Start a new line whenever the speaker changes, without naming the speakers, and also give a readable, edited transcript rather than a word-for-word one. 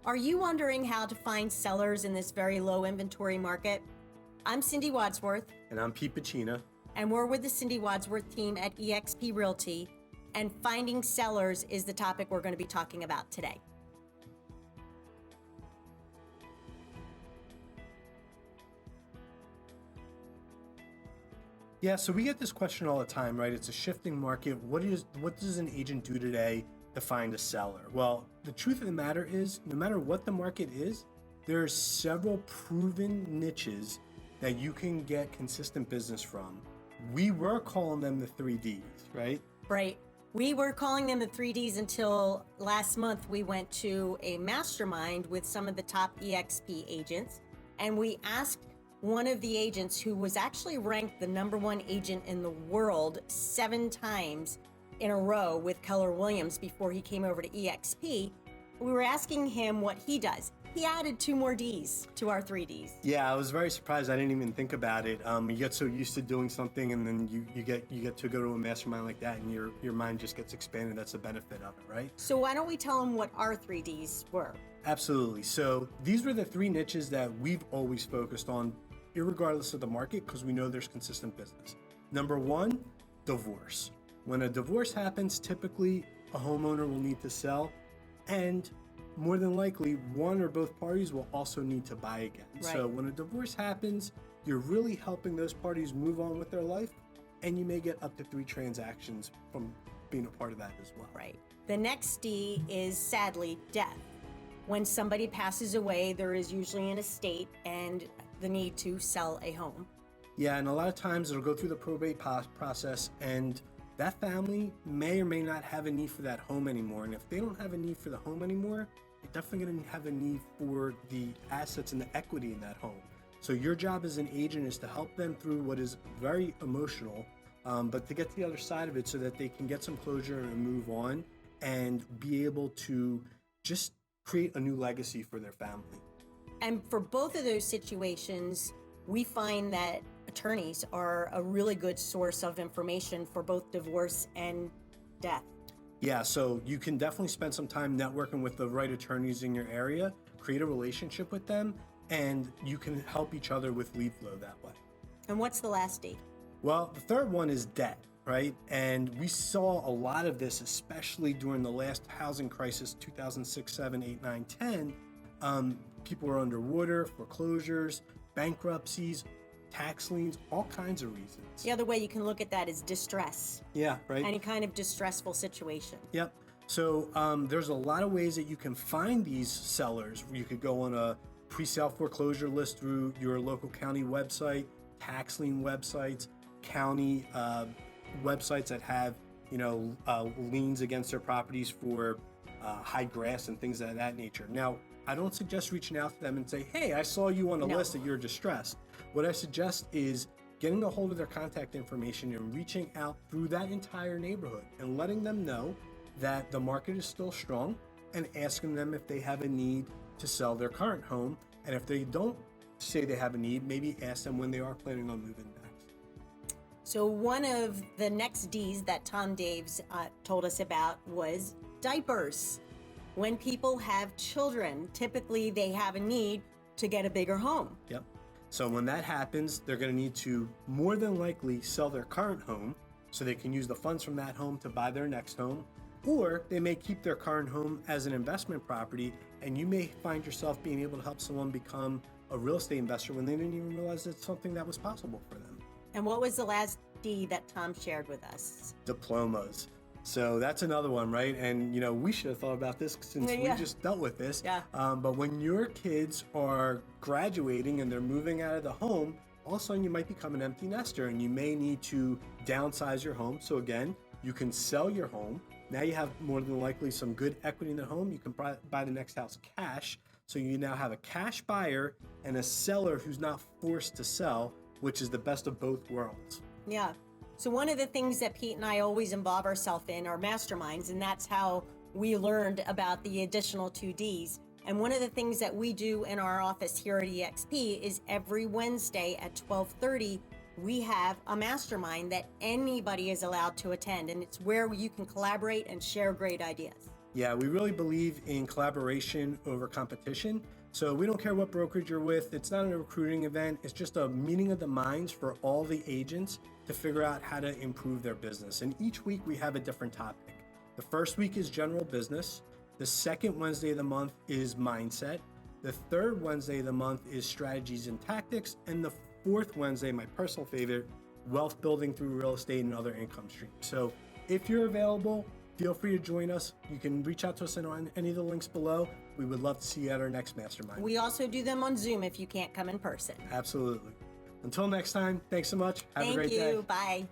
Are you wondering how to find sellers in this very low inventory market? I'm Cindy Wadsworth.
And I'm Pete Pacina.
And we're with the Cindy Wadsworth team at eXp Realty. And finding sellers is the topic we're going to be talking about today.
Yeah, so we get this question all the time, right? It's a shifting market. What does an agent do today to find a seller? Well, the truth of the matter is, no matter what the market is, there are several proven niches that you can get consistent business from. We were calling them the 3Ds, right?
Right. We were calling them the 3Ds until last month we went to a mastermind with some of the top eXp agents, and we asked one of the agents who was actually ranked the #1 agent in the world 7 times in a row with Keller Williams before he came over to eXp. We were asking him what he does. He added 2 more Ds to our 3Ds.
Yeah, I was very surprised. I didn't even think about it. You get so used to doing something, and then you get to go to a mastermind like that, and your mind just gets expanded. That's the benefit of it, right?
So why don't we tell him what our 3Ds were?
Absolutely. So these were the 3 niches that we've always focused on, irregardless of the market, because we know there's consistent business. Number 1, divorce. When a divorce happens, typically a homeowner will need to sell, and more than likely, one or both parties will also need to buy again.
Right.
So when a divorce happens, you're really helping those parties move on with their life, and you may get up to 3 transactions from being a part of that as well.
Right. The next D is sadly death. When somebody passes away, there is usually an estate and the need to sell a home.
Yeah, and a lot of times it'll go through the probate process, and that family may or may not have a need for that home anymore. And if they don't have a need for the home anymore, they're definitely going to have a need for the assets and the equity in that home. So your job as an agent is to help them through what is very emotional, but to get to the other side of it so that they can get some closure and move on and be able to just create a new legacy for their family.
And for both of those situations, we find that attorneys are a really good source of information for both divorce and death.
Yeah, so you can definitely spend some time networking with the right attorneys in your area, create a relationship with them, and you can help each other with lead flow that way.
And what's the last D?
Well, the third one is debt, right? And we saw a lot of this, especially during the last housing crisis, 2006, 7, 8, 9, 10. People were underwater, foreclosures, bankruptcies, tax liens, all kinds of reasons.
The other way you can look at that is distress.
Yeah, right.
Any kind of distressful situation.
Yep. So there's a lot of ways that you can find these sellers. You could go on a pre-sale foreclosure list through your local county website, tax lien websites, county websites that have liens against their properties for high grass and things of that nature. Now, I don't suggest reaching out to them and say, hey, I saw you on the list that you're distressed. What I suggest is getting a hold of their contact information and reaching out through that entire neighborhood and letting them know that the market is still strong and asking them if they have a need to sell their current home. And if they don't say they have a need, maybe ask them when they are planning on moving next.
So one of the next Ds that Tom Daves told us about was diapers. When people have children, typically they have a need to get a bigger home.
Yep. So when that happens, they're going to need to more than likely sell their current home so they can use the funds from that home to buy their next home, or they may keep their current home as an investment property, and you may find yourself being able to help someone become a real estate investor when they didn't even realize it's something that was possible for them.
And what was the last D that Tom shared with us?
Diplomas. So that's another one, right? And we should have thought about this since we just dealt with this.
Yeah.
But when your kids are graduating and they're moving out of the home, all of a sudden you might become an empty nester and you may need to downsize your home. So again, you can sell your home. Now you have more than likely some good equity in the home. You can buy the next house cash. So you now have a cash buyer and a seller who's not forced to sell, which is the best of both worlds.
Yeah. So one of the things that Pete and I always involve ourselves in are masterminds, and that's how we learned about the additional 2 Ds. And one of the things that we do in our office here at eXp is every Wednesday at 12:30, we have a mastermind that anybody is allowed to attend, and it's where you can collaborate and share great ideas.
Yeah, we really believe in collaboration over competition. So we don't care what brokerage you're with. It's not a recruiting event. It's just a meeting of the minds for all the agents to figure out how to improve their business. And each week we have a different topic. The first week is general business. The second Wednesday of the month is mindset. The third Wednesday of the month is strategies and tactics. And the fourth Wednesday, my personal favorite, wealth building through real estate and other income streams. So if you're available, feel free to join us. You can reach out to us on any of the links below. We would love to see you at our next mastermind.
We also do them on Zoom if you can't come in person.
Absolutely. Until next time, thanks so much. Have a
Thank
great day.
you. Bye.